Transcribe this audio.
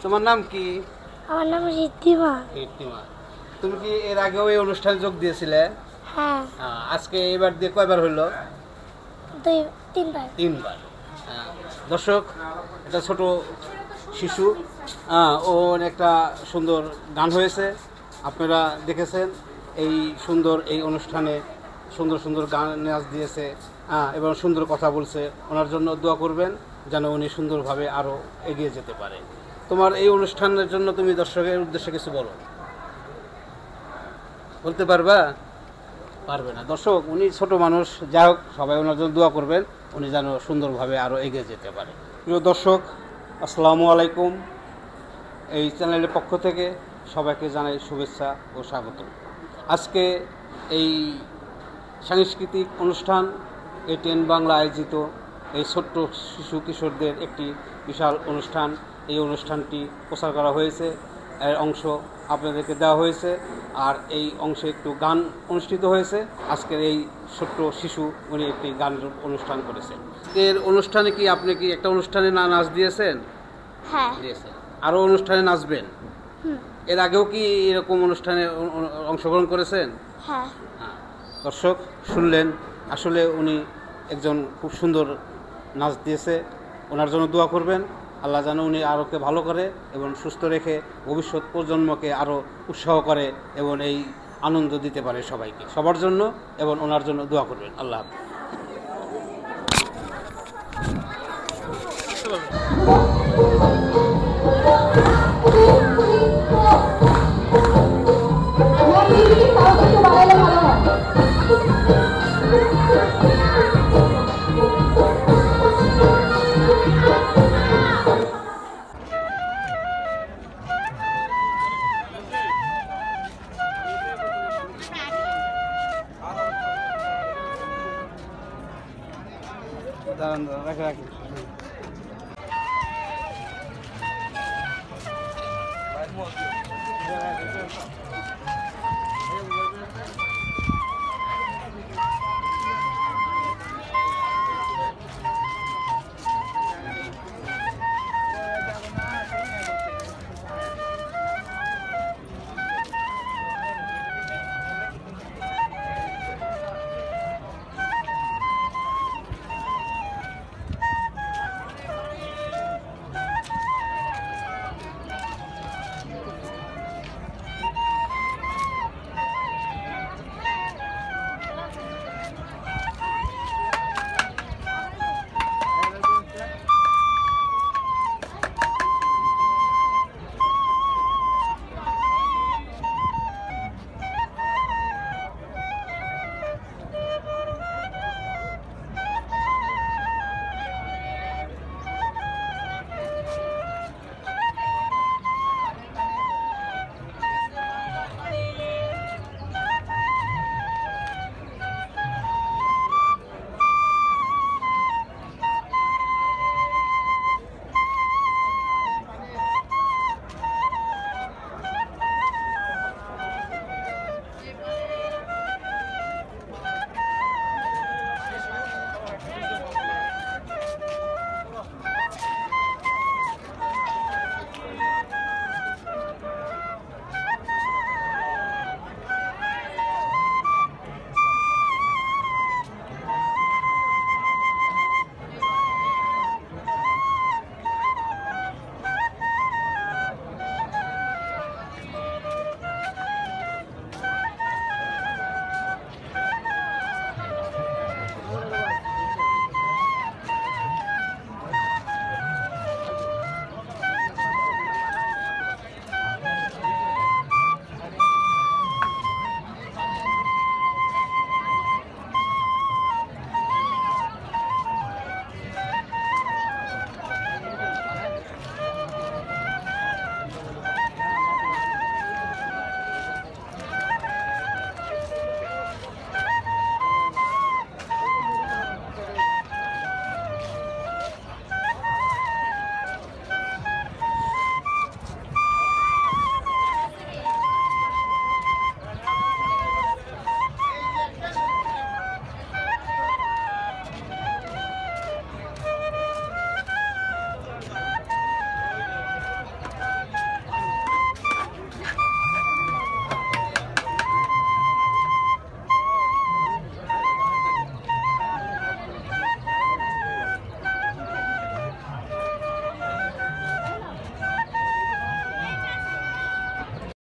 তোমার নাম কি? আমার নাম ঋদ্ধিমা। ঋদ্ধিমা, তুমি কি এর আগেও এই অনুষ্ঠানে যোগ দিয়েছিলে? হ্যাঁ, আজকে এবার দিয়ে কয়বার হলো? তিনবার। তিনবার। দর্শক, এটা ছোট শিশু, ও একটা সুন্দর গান হয়েছে, আপনারা দেখেছেন। এই সুন্দর এই অনুষ্ঠানে সুন্দর সুন্দর গান নাচ দিয়েছে এবং সুন্দর কথা বলছে। ওনার জন্য দোয়া করবেন যেন উনি সুন্দরভাবে আরও এগিয়ে যেতে পারে। তোমার এই অনুষ্ঠানের জন্য তুমি দর্শকের উদ্দেশ্যে কিছু বলো, বলতে পারবা? পারবে না। দর্শক, উনি ছোট মানুষ, যাই হোক, সবাই ওনার জন্য দোয়া করবেন উনি যেন সুন্দরভাবে আরও এগিয়ে যেতে পারে। প্রিয় দর্শক, আসসালামু আলাইকুম। এই চ্যানেলের পক্ষ থেকে সবাইকে জানাই শুভেচ্ছা ও স্বাগত। আজকে এই সাংস্কৃতিক অনুষ্ঠান ATN বাংলা আয়োজিত এই ছোট্ট শিশু কিশোরদের একটি বিশাল অনুষ্ঠান। এই অনুষ্ঠানটি প্রচার করা হয়েছে, এর অংশ আপনাদেরকে দেওয়া হয়েছে, আর এই অংশে একটু গান অনুষ্ঠিত হয়েছে। আজকের এই ছোট্ট শিশু উনি একটি গানের অনুষ্ঠান করেছেন। এর অনুষ্ঠানে কি আপনি কি একটা অনুষ্ঠানে নাচ দিয়েছেন? হ্যাঁ, দিয়েছেন। আরও অনুষ্ঠানে নাচবেন? এর আগেও কি এরকম অনুষ্ঠানে অংশগ্রহণ করেছেন? হ্যাঁ। দর্শক শুনলেন, আসলে উনি একজন খুব সুন্দর নাচ দিয়েছে। ওনার জন্য দোয়া করবেন, আল্লাহ যেন উনি আরোকে ভালো করে এবং সুস্থ রেখে ভবিষ্যৎ প্রজন্মকে আরও উৎসাহ করে এবং এই আনন্দ দিতে পারে সবাইকে, সবার জন্য, এবং ওনার জন্য দোয়া করবেন। আল্লাহ দাঁড়ান, রাখি।